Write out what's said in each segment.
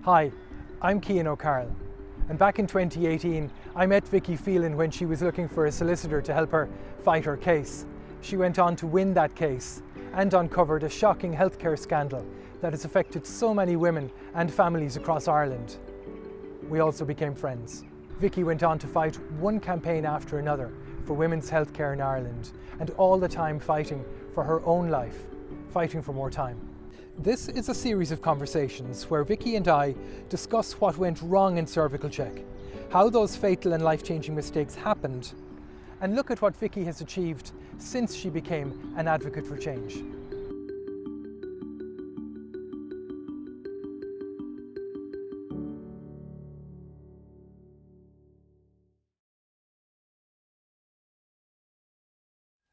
Hi, I'm Cian O'Carroll, and back in 2018 I met Vicky Phelan when she was looking for a solicitor to help her fight her case. She went on to win that case and uncovered a shocking healthcare scandal that has affected so many women and families across Ireland. We also became friends. Vicky went on to fight one campaign after another for women's healthcare in Ireland, and all the time fighting for her own life, fighting for more time. This is a series of conversations where Vicky and I discuss what went wrong in CervicalCheck, how those fatal and life-changing mistakes happened, and look at what Vicky has achieved since she became an advocate for change.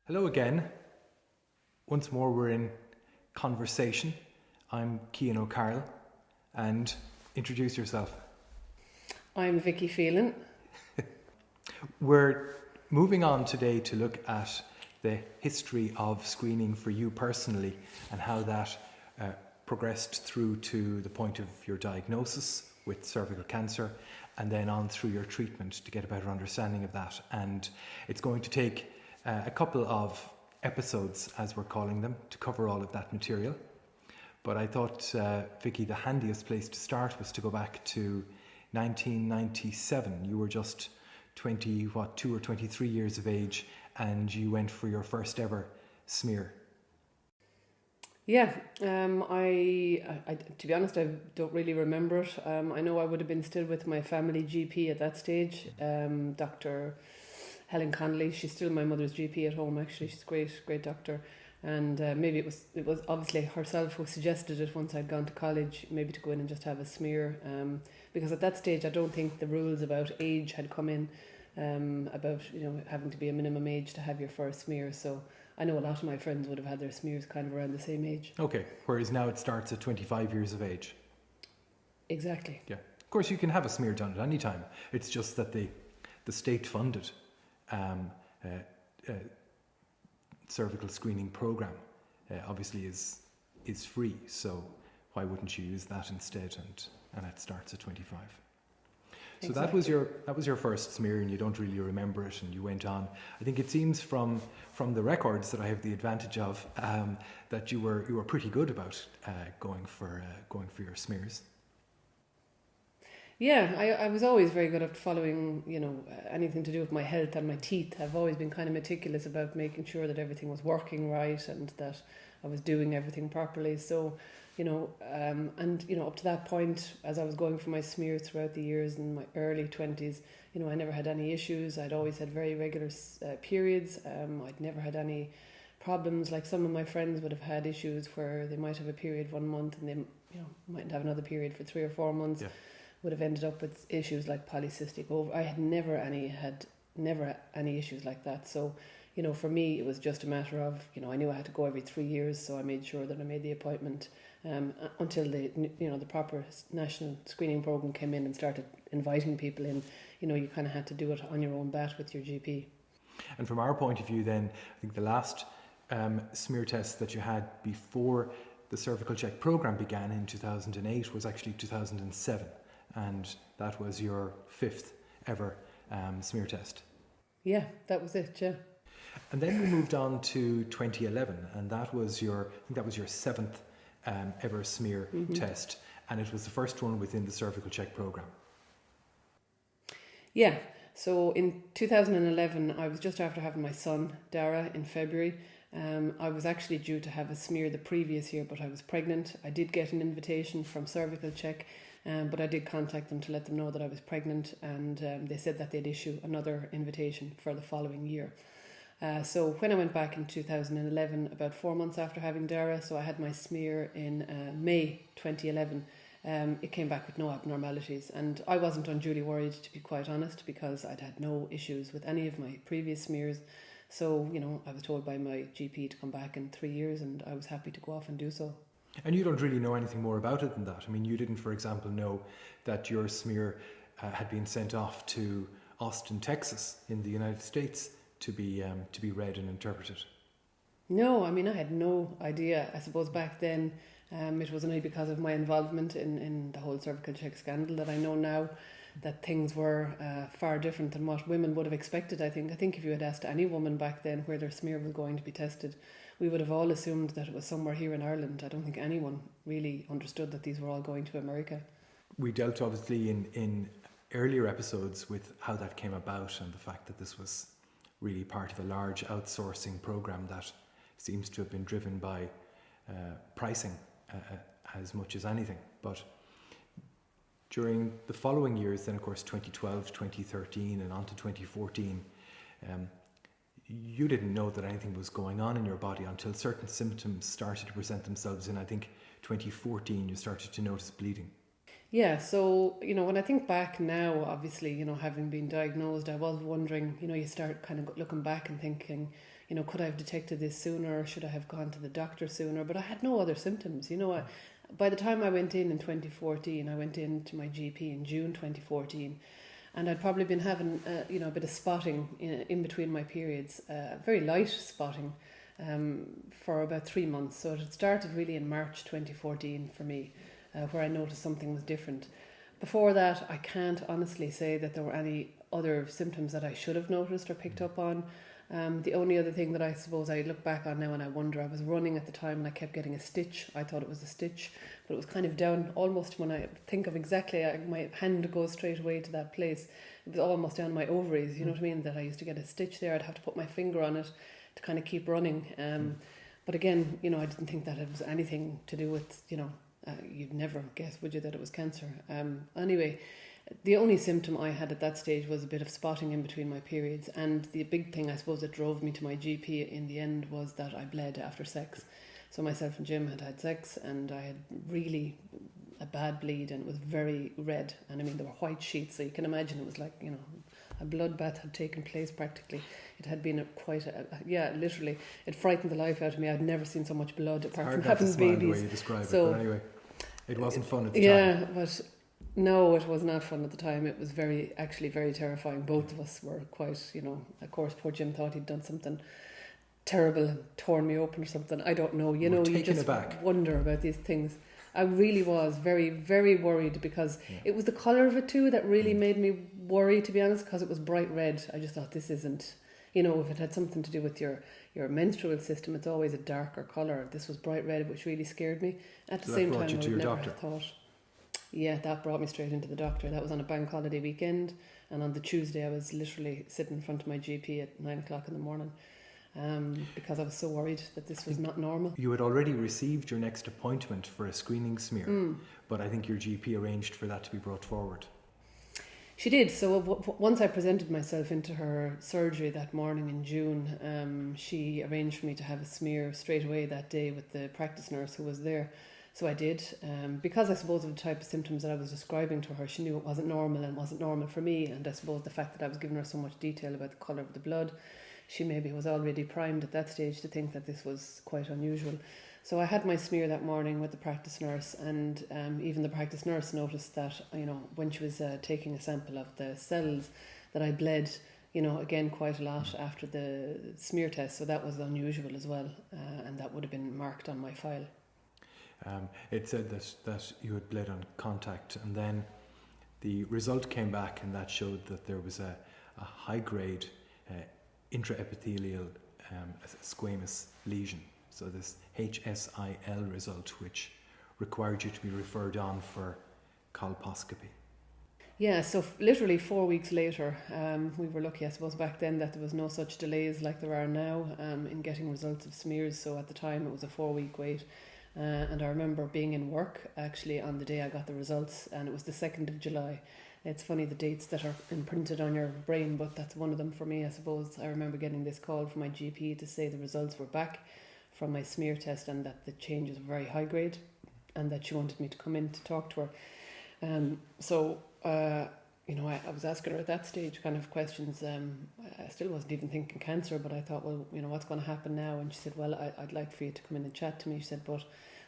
Hello again. Once more we're in conversation. I'm Cian O'Carroll, and introduce yourself. I'm Vicky Phelan. We're moving on today to look at the history of screening for you personally and how that progressed through to the point of your diagnosis with cervical cancer and then on through your treatment to get a better understanding of that. And it's going to take a couple of episodes, as we're calling them, to cover all of that material. But I thought, Vicky, the handiest place to start was to go back to 1997. You were just 2 or 23 years of age, and you went for your first ever smear. Yeah, I to be honest, I don't really remember it. I know I would have been still with my family GP at that stage, Dr. Helen Connolly. She's still my mother's GP at home, actually. She's a great doctor. And maybe it was obviously herself who suggested it once I'd gone to college, maybe to go in and just have a smear. Because at that stage, I don't think the rules about age had come in, about having to be a minimum age to have your first smear. So I know a lot of my friends would have had their smears kind of around the same age. Okay, whereas now it starts at 25 years of age. Exactly. Yeah. Of course, you can have a smear done at any time. It's just that the state-funded cervical screening program obviously is free, so why wouldn't you use that instead? And it starts at 25. So exactly. that was your first smear, and you don't really remember it, and you went on. I think it seems from the records that I have the advantage of that you were pretty good about going for your smears. Yeah, I was always very good at following, anything to do with my health and my teeth. I've always been kind of meticulous about making sure that everything was working right and that I was doing everything properly. So, up to that point, as I was going for my smears throughout the years in my early 20s, I never had any issues. I'd always had very regular periods. I'd never had any problems. Like some of my friends would have had issues where they might have a period 1 month and they, mightn't have another period for 3 or 4 months. Yeah. Would have ended up with issues like polycystic ovary. I had never any issues like that. So, for me, it was just a matter of, I knew I had to go every 3 years, so I made sure that I made the appointment until the proper national screening program came in and started inviting people in. You kind of had to do it on your own bat with your GP. And from our point of view, then, I think the last smear test that you had before the CervicalCheck program began in 2008 was actually 2007. And that was your 5th ever smear test. Yeah, that was it, yeah. And then we moved on to 2011, and that was your 7th ever smear test, and it was the first one within the CervicalCheck program. Yeah, so in 2011, I was just after having my son, Dara, in February. I was actually due to have a smear the previous year, but I was pregnant. I did get an invitation from CervicalCheck, but I did contact them to let them know that I was pregnant, and they said that they'd issue another invitation for the following year. So when I went back in 2011, about 4 months after having Dara, so I had my smear in May 2011, it came back with no abnormalities, and I wasn't unduly worried, to be quite honest, because I'd had no issues with any of my previous smears. So, I was told by my GP to come back in 3 years, and I was happy to go off and do so. And you don't really know anything more about it than that. I mean, you didn't, for example, know that your smear had been sent off to Austin, Texas, in the United States, to be read and interpreted. No, I mean, I had no idea. I suppose back then it was only because of my involvement in the whole CervicalCheck scandal that I know now that things were far different than what women would have expected, I think. I think if you had asked any woman back then where their smear was going to be tested, we would have all assumed that it was somewhere here in Ireland. I don't think anyone really understood that these were all going to America. We dealt obviously in earlier episodes with how that came about and the fact that this was really part of a large outsourcing program that seems to have been driven by pricing as much as anything. But during the following years, then of course 2012, 2013 and on to 2014, you didn't know that anything was going on in your body until certain symptoms started to present themselves in, I think, 2014 you started to notice bleeding. Yeah, so, when I think back now, obviously, having been diagnosed, I was wondering, you start kind of looking back and thinking, could I have detected this sooner? Should I have gone to the doctor sooner? But I had no other symptoms. By the time I went in 2014, I went in to my GP in June 2014, and I'd probably been having, a bit of spotting in between my periods, very light spotting for about 3 months. So it had started really in March 2014 for me. Where I noticed something was different. Before that, I can't honestly say that there were any other symptoms that I should have noticed or picked up on. The only other thing that I suppose I look back on now and I wonder, I was running at the time and I kept getting a stitch. I thought it was a stitch, but it was kind of down almost, when I think of exactly, my hand goes straight away to that place. It was almost down my ovaries, you know what I mean, that I used to get a stitch there. I'd have to put my finger on it to kind of keep running. But again, I didn't think that it was anything to do with, you'd never guess, would you, that it was cancer? Anyway, the only symptom I had at that stage was a bit of spotting in between my periods, and the big thing I suppose that drove me to my GP in the end was that I bled after sex. So myself and Jim had sex, and I had really a bad bleed, and it was very red, and I mean there were white sheets, so you can imagine it was like, a bloodbath had taken place practically. It had been literally, it frightened the life out of me. I'd never seen so much blood apart from having babies. The way you describe it, but anyway, it wasn't fun at the time. Yeah, but no, it was not fun at the time. It was very terrifying. Both of us were quite, of course, poor Jim thought he'd done something terrible and torn me open or something. I don't know. You just wonder about these things. I really was very, very worried because it was the colour of it too that really made me worry, to be honest, because it was bright red. I just thought, this isn't, if it had something to do with your menstrual system, it's always a darker colour. This was bright red, which really scared me. At the same time, I would never have thought. Yeah, that brought me straight into the doctor. That was on a bank holiday weekend, and on the Tuesday I was literally sitting in front of my GP at 9 o'clock in the morning. Because I was so worried that this was not normal. You had already received your next appointment for a screening smear, but I think your GP arranged for that to be brought forward. She did. So once I presented myself into her surgery that morning in June, she arranged for me to have a smear straight away that day with the practice nurse who was there. So I did, because I suppose of the type of symptoms that I was describing to her, she knew it wasn't normal and wasn't normal for me, and I suppose the fact that I was giving her so much detail about the colour of the blood, she maybe was already primed at that stage to think that this was quite unusual. So I had my smear that morning with the practice nurse, and even the practice nurse noticed that, when she was taking a sample of the cells, that I bled, again quite a lot after the smear test. So that was unusual as well, and that would have been marked on my file. It said that you had bled on contact, and then the result came back, and that showed that there was a high-grade intraepithelial squamous lesion. So this HSIL result, which required you to be referred on for colposcopy. Yeah, so literally 4 weeks later, we were lucky, I suppose, back then that there was no such delays like there are now in getting results of smears. So at the time it was a 4-week wait. And I remember being in work actually on the day I got the results, and it was the 2nd of July. It's funny the dates that are imprinted on your brain, but that's one of them for me, I suppose. I remember getting this call from my GP to say the results were back from my smear test and that the changes were very high grade and that she wanted me to come in to talk to her. I was asking her at that stage kind of questions. I still wasn't even thinking cancer, but I thought, well, what's going to happen now? And she said, well, I'd like for you to come in and chat to me. She said, but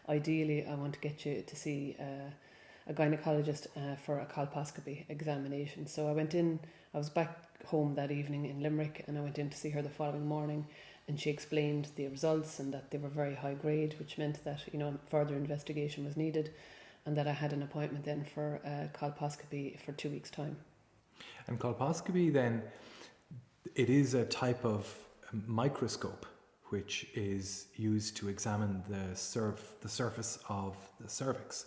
ideally I want to get you to see a gynecologist for a colposcopy examination. So I went in, I was back home that evening in Limerick, and I went in to see her the following morning, and she explained the results and that they were very high grade, which meant that, you know, further investigation was needed, and that I had an appointment then for colposcopy for 2 weeks' time. And colposcopy then, it is a type of microscope which is used to examine the surface of the cervix.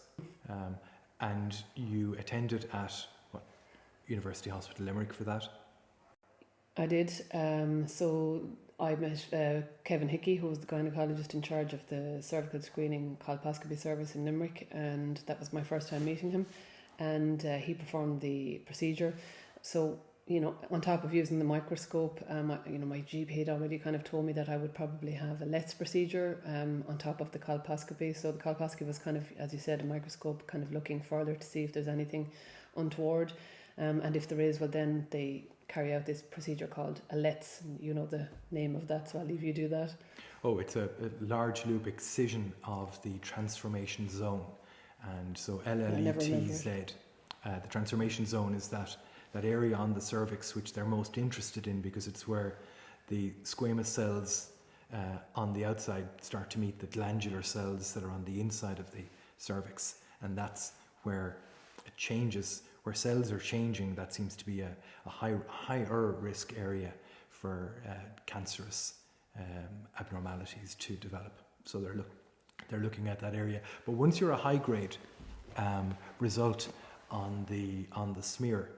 And you attended at University Hospital Limerick for that? I did. So I met Kevin Hickey, who was the gynaecologist in charge of the cervical screening colposcopy service in Limerick, and that was my first time meeting him. And he performed the procedure. So, you know, on top of using the microscope, you know, my GP had already kind of told me that I would probably have a LETS procedure on top of the colposcopy. So the colposcopy was kind of, as you said, a microscope, kind of looking further to see if there's anything untoward. And if there is, well, then they carry out this procedure called a LETS. You know the name of that, so I'll leave you do that. Oh, it's a large loop excision of the transformation zone. And so LLETZ, the transformation zone is that area on the cervix which they're most interested in, because it's where the squamous cells on the outside start to meet the glandular cells that are on the inside of the cervix. And that's where it changes, where cells are changing. That seems to be a higher risk area for cancerous abnormalities to develop. So they're looking at that area. But once you're a high grade result on the smear,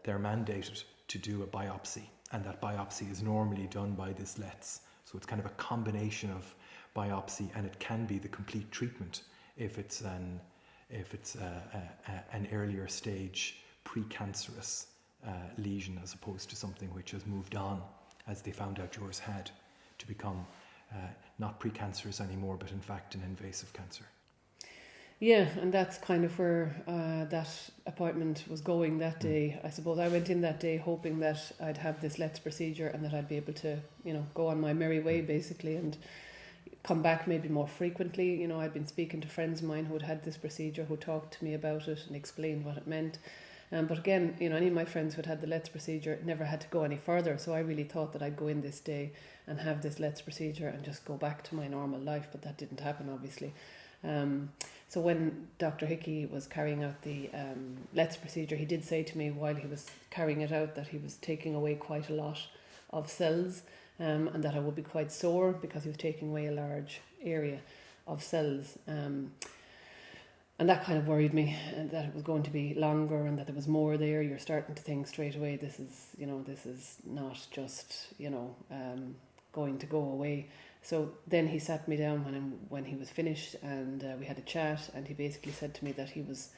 they're mandated to do a biopsy, and that biopsy is normally done by this LETS. So it's kind of a combination of biopsy, and it can be the complete treatment if it's an earlier stage precancerous lesion, as opposed to something which has moved on, as they found out yours had, to become not precancerous anymore, but in fact an invasive cancer. Yeah, and that's kind of where that appointment was going that day. I suppose I went in that day hoping that I'd have this LETS procedure and that I'd be able to, you know, go on my merry way basically and come back maybe more frequently. You know, I'd been speaking to friends of mine who had this procedure, who talked to me about it and explained what it meant. But again, you know, any of my friends who had the LETS procedure never had to go any further. So I really thought that I'd go in this day and have this LETS procedure and just go back to my normal life, but that didn't happen, obviously. So when Dr. Hickey was carrying out the LETS procedure, he did say to me while he was carrying it out that he was taking away quite a lot of cells, and that I would be quite sore because he was taking away a large area of cells. And that kind of worried me, and that it was going to be longer and that there was more there. You're starting to think straight away, this is not just, going to go away. So then he sat me down when he was finished, and we had a chat, and he basically said to me that he was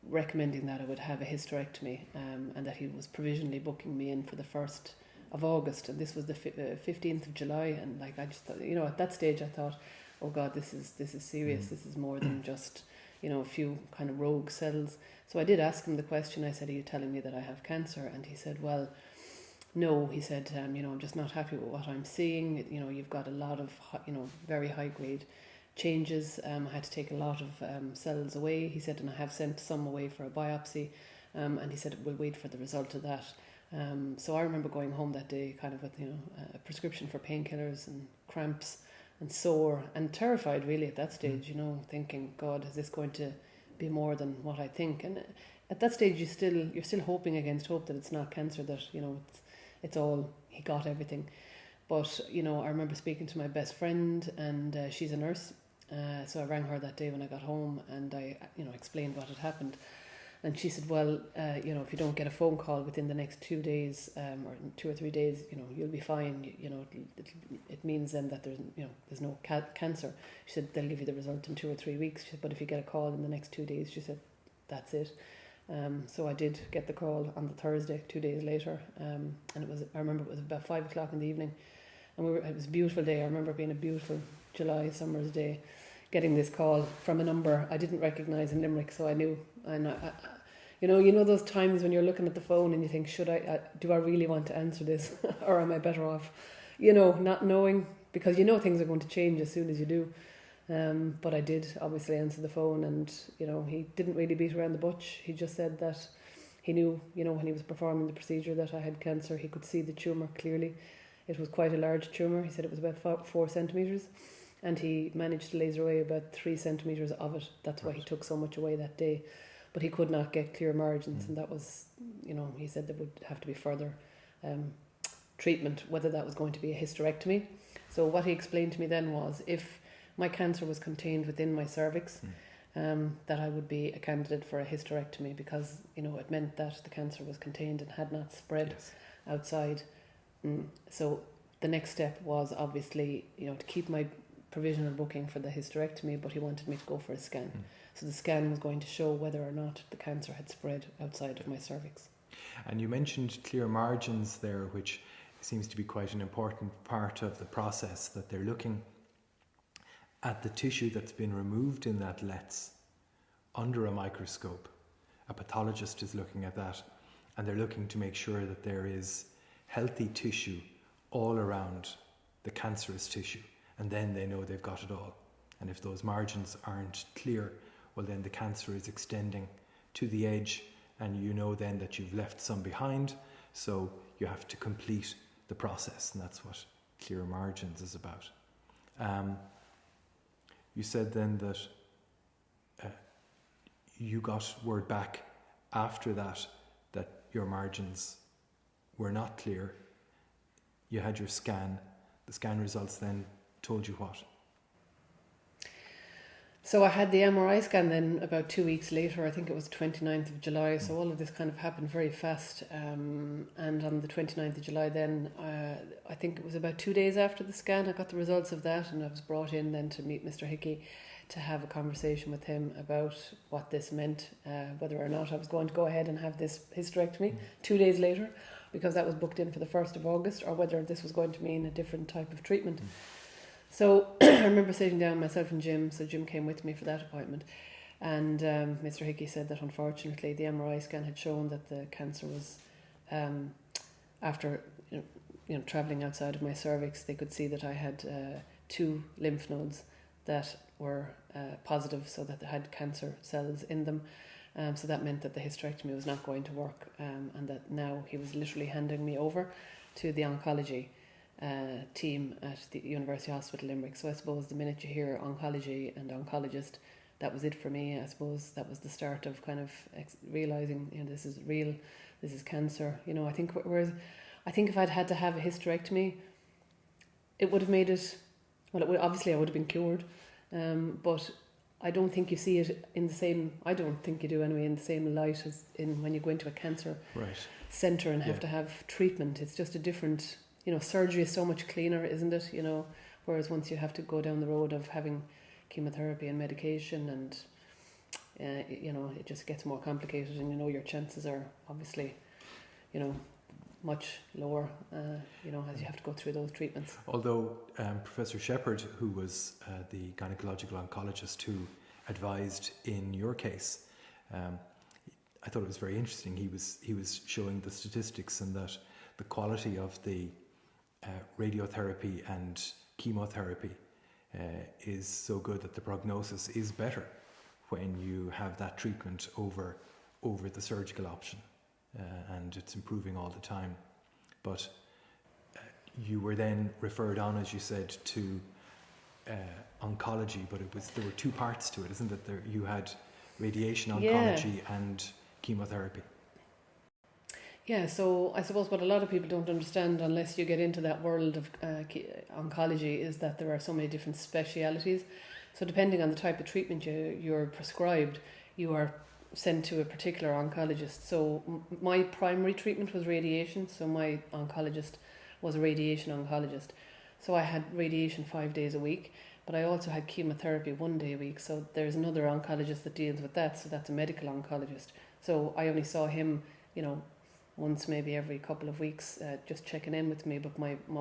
recommending that I would have a hysterectomy, and that he was provisionally booking me in for the 1st of August, and this was the 15th of July, and like I just thought, you know, at that stage I thought, oh God, this is serious. This is more than just, you know, a few kind of rogue cells. So I did ask him the question. I said, are you telling me that I have cancer? And he said, well, no. He said, I'm just not happy with what I'm seeing. You know, you've got a lot of, very high grade changes. I had to take a lot of cells away. He said, and I have sent some away for a biopsy. And he said, we'll wait for the result of that. So I remember going home that day kind of with, a prescription for painkillers and cramps and sore and terrified really at that stage, thinking, God, is this going to be more than what I think? And at that stage you're still hoping against hope that it's not cancer, that, it's all, he got everything. But, I remember speaking to my best friend, and she's a nurse. So I rang her that day when I got home, and I, explained what had happened. And she said, well, if you don't get a phone call within the next 2 days, or 2 or 3 days, you'll be fine. It means then that there's no cancer. She said, they'll give you the result in 2 or 3 weeks. She said, but if you get a call in the next 2 days, she said, that's it. So I did get the call on the Thursday, 2 days later. And I remember it was about 5 o'clock in the evening. And it was a beautiful day. I remember it being a beautiful July summer's day, getting this call from a number I didn't recognise in Limerick, so I knew. And I those times when you're looking at the phone and you think, do I really want to answer this, or am I better off, not knowing, because things are going to change as soon as you do. But I did obviously answer the phone, and he didn't really beat around the bush. He just said that he knew, when he was performing the procedure, that I had cancer. He could see the tumour clearly. It was quite a large tumour. He said it was about 4 centimetres, and he managed to laser away about 3 centimetres of it. That's why he took so much away that day. But he could not get clear margins, and that was, he said there would have to be further treatment, whether that was going to be a hysterectomy. So what he explained to me then was, if my cancer was contained within my cervix, that I would be a candidate for a hysterectomy, because it meant that the cancer was contained and had not spread outside. So the next step was obviously to keep my provisional booking for the hysterectomy, but he wanted me to go for a scan. So the scan was going to show whether or not the cancer had spread outside of my cervix. And you mentioned clear margins there, which seems to be quite an important part of the process, that they're looking at the tissue that's been removed in that LETS under a microscope. A pathologist is looking at that, and they're looking to make sure that there is healthy tissue all around the cancerous tissue, and then they know they've got it all. And if those margins aren't clear, well, then the cancer is extending to the edge, and then that you've left some behind, so you have to complete the process, and that's what clear margins is about. You said then that you got word back after that your margins were not clear. You had your scan. The scan results then told you what? So I had the MRI scan then about 2 weeks later. I think it was 29th of July. So all of this kind of happened very fast. And on the 29th of July then, I think it was about 2 days after the scan, I got the results of that, and I was brought in then to meet Mr. Hickey to have a conversation with him about what this meant, whether or not I was going to go ahead and have this hysterectomy 2 days later, because that was booked in for the 1st of August, or whether this was going to mean a different type of treatment. So I remember sitting down, myself and Jim, so Jim came with me for that appointment, and Mr. Hickey said that unfortunately the MRI scan had shown that the cancer was, after travelling outside of my cervix, they could see that I had 2 lymph nodes that were positive, so that they had cancer cells in them. So that meant that the hysterectomy was not going to work, and that now he was literally handing me over to the oncology team at the University Hospital Limerick. So I suppose the minute you hear oncology and oncologist, that was it for me. I suppose that was the start of kind of realising, this is real, this is cancer. I think if I'd had to have a hysterectomy, it would have made it, obviously I would have been cured, but I don't think you see it in the same, I don't think you do anyway, in the same light as in when you go into a cancer centre and have to have treatment. It's just a different, surgery is so much cleaner, isn't it? Whereas once you have to go down the road of having chemotherapy and medication, and it just gets more complicated, and your chances are obviously much lower as you have to go through those treatments. Although Professor Shepherd, who was the gynecological oncologist who advised in your case, I thought it was very interesting. He was showing the statistics, and that the quality of the radiotherapy and chemotherapy is so good that the prognosis is better when you have that treatment over the surgical option, and it's improving all the time. But you were then referred on, as you said, to oncology, but there were 2 parts to it, isn't it? You had radiation oncology and chemotherapy. Yeah, so I suppose what a lot of people don't understand, unless you get into that world of oncology, is that there are so many different specialities. So depending on the type of treatment you're prescribed, you are sent to a particular oncologist. So my primary treatment was radiation, so my oncologist was a radiation oncologist. So I had radiation 5 days a week, but I also had chemotherapy 1 day a week. So there's another oncologist that deals with that, so that's a medical oncologist. So I only saw him, once maybe every couple of weeks, just checking in with me, but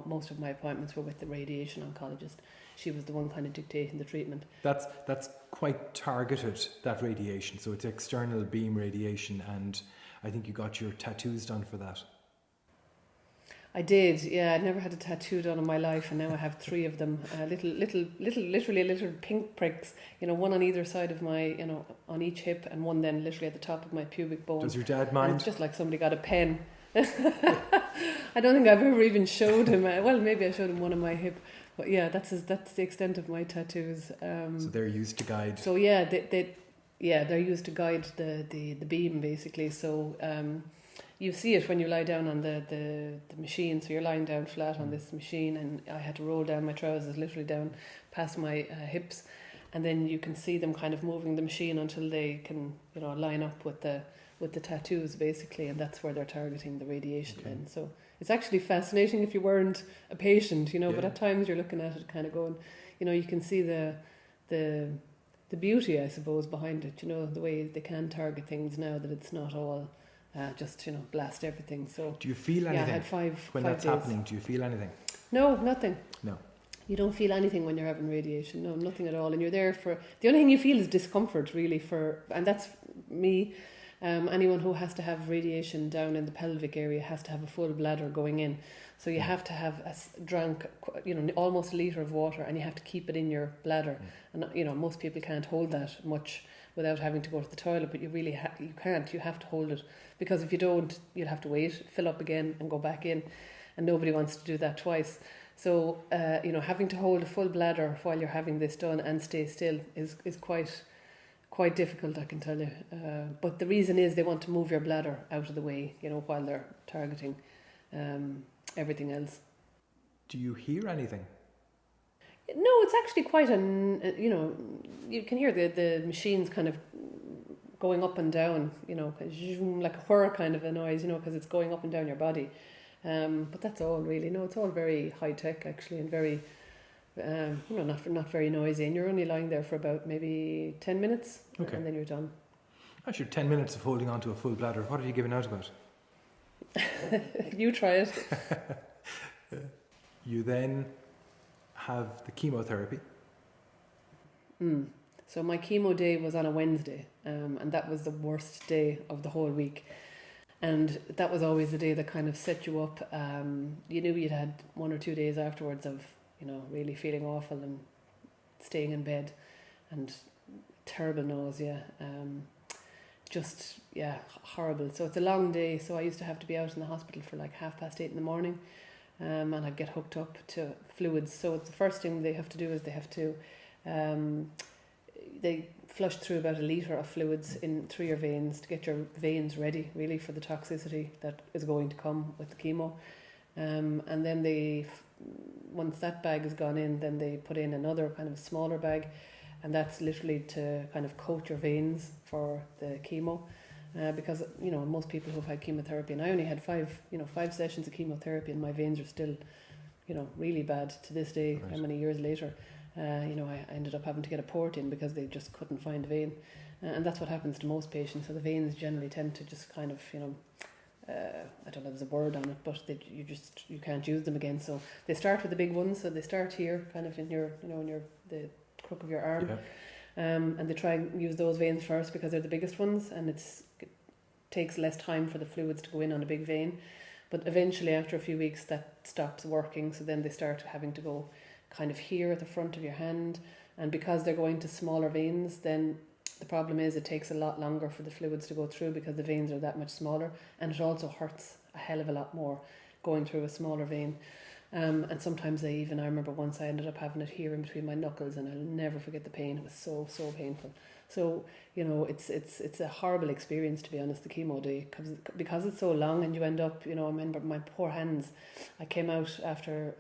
most of my appointments were with the radiation oncologist. She was the one kind of dictating the treatment. That's quite targeted, that radiation. So it's external beam radiation, and I think you got your tattoos done for that. I did, yeah. I'd never had a tattoo done in my life, and now I have 3 of them. Literally little pink pricks. One on either side of my, on each hip, and one then literally at the top of my pubic bone. Does your dad mind? And it's just like somebody got a pen. I don't think I've ever even showed him. Well, maybe I showed him one on my hip, but yeah, that's the extent of my tattoos. So they're used to guide. So yeah, they're used to guide the beam basically. So you see it when you lie down on the machine. So you're lying down flat on this machine, and I had to roll down my trousers literally down past my hips, and then you can see them kind of moving the machine until they can line up with the tattoos basically, and that's where they're targeting the radiation. Okay. Then. So it's actually fascinating if you weren't a patient, but at times you're looking at it kind of going, you can see the beauty, I suppose, behind it, the way they can target things now, that it's not all just, blast everything. So do you feel anything? Yeah, I had five that's days. happening, do you feel anything? No, nothing. No. You don't feel anything when you're having radiation. No, nothing at all. And you're there for, the only thing you feel is discomfort really and that's me. Anyone who has to have radiation down in the pelvic area has to have a full bladder going in. So you have to have drank, almost a litre of water, and you have to keep it in your bladder. And, most people can't hold that much without having to go to the toilet, but you really you can't. You have to hold it, because if you don't, you'll have to wait, fill up again and go back in. And nobody wants to do that twice. So, having to hold a full bladder while you're having this done and stay still is quite difficult, I can tell you. But the reason is they want to move your bladder out of the way, while they're targeting everything else. Do you hear anything? No, it's actually quite you can hear the machines kind of going up and down, like a whir kind of a noise, because it's going up and down your body. But that's all really. No, it's all very high tech actually, and very, not very noisy. And you're only lying there for about maybe 10 minutes, okay, and then you're done. Actually, 10 minutes of holding on to a full bladder. What are you giving out about? You try it. You then have the chemotherapy. So my chemo day was on a Wednesday, and that was the worst day of the whole week. And that was always the day that kind of set you up. You knew you'd had 1 or 2 days afterwards of, really feeling awful and staying in bed and terrible nausea. Horrible. So it's a long day. So I used to have to be out in the hospital for like 8:30 in the morning, and I'd get hooked up to fluids. So the first thing they have to do is they have to, they flush through about 1 litre of fluids through your veins to get your veins ready really for the toxicity that is going to come with the chemo. And then once that bag has gone in, then they put in another kind of smaller bag, and that's literally to kind of coat your veins for the chemo. Because, most people who've had chemotherapy, and I only had 5 sessions of chemotherapy, and my veins are still, really bad to this day, right. How many years later. I ended up having to get a port in because they just couldn't find a vein. And that's what happens to most patients. So the veins generally tend to just kind of, I don't know, there's a word on it, but you can't use them again. So they start with the big ones. So they start here, kind of in your, the crook of your arm. Yeah. And they try and use those veins first because they're the biggest ones, and it takes less time for the fluids to go in on a big vein. But eventually, after a few weeks, that stops working. So then they start having to go kind of here at the front of your hand, and because they're going to smaller veins, then the problem is it takes a lot longer for the fluids to go through because the veins are that much smaller, and it also hurts a hell of a lot more going through a smaller vein. And sometimes I remember once I ended up having it here in between my knuckles, and I'll never forget the pain. It was so painful. So it's a horrible experience, to be honest, the chemo day, because it's so long, and you end up, I remember my poor hands. I came out after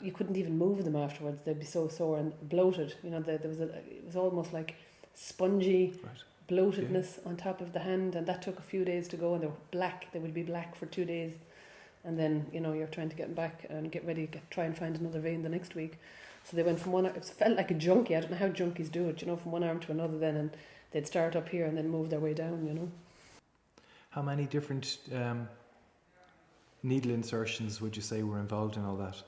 you couldn't even move them afterwards. They'd be so sore and bloated. It was almost like spongy bloatedness on top of the hand, and that took a few days to go, and they were black. They would be black for 2 days, and then you're trying to get them back and get ready to try and find another vein the next week. So they went from one. It felt like a junkie. I don't know how junkies do it. From one arm to another, then, and they'd start up here and then move their way down. How many different needle insertions would you say were involved in all that?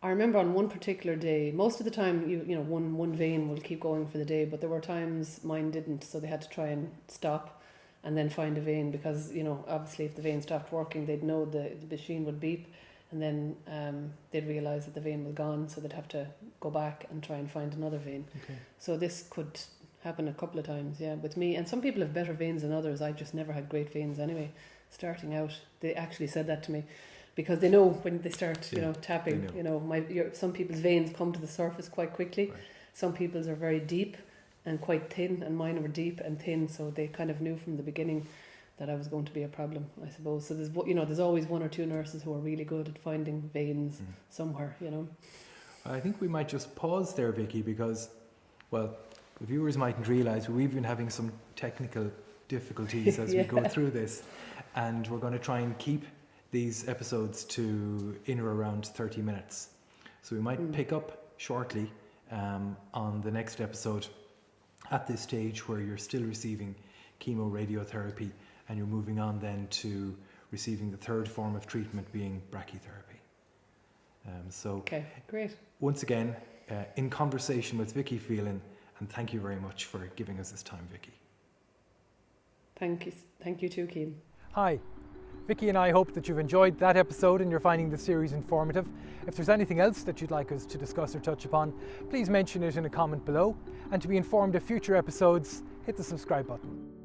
I remember on one particular day, most of the time one vein will keep going for the day, but there were times mine didn't, so they had to try and stop and then find a vein, because obviously if the vein stopped working, they'd know the machine would beep, and then they'd realise that the vein was gone, so they'd have to go back and try and find another vein. Okay. So this could happened a couple of times, yeah, with me. And some people have better veins than others. I just never had great veins anyway. Starting out, they actually said that to me, because they know when they start, you know, tapping. You know, some people's veins come to the surface quite quickly. Right. Some people's are very deep and quite thin, and mine were deep and thin. So they kind of knew from the beginning that I was going to be a problem, I suppose. So there's always one or two nurses who are really good at finding veins somewhere, you know. I think we might just pause there, Vicky, because, well, the viewers mightn't realise we've been having some technical difficulties as we go through this, and we're going to try and keep these episodes to in or around 30 minutes. So we might pick up shortly on the next episode at this stage where you're still receiving chemoradiotherapy and you're moving on then to receiving the third form of treatment, being brachytherapy. Okay, great. Once again, in conversation with Vicky Phelan, and thank you very much for giving us this time, Vicky. Thank you too, Keane. Hi. Vicky and I hope that you've enjoyed that episode and you're finding the series informative. If there's anything else that you'd like us to discuss or touch upon, please mention it in a comment below. And to be informed of future episodes, hit the subscribe button.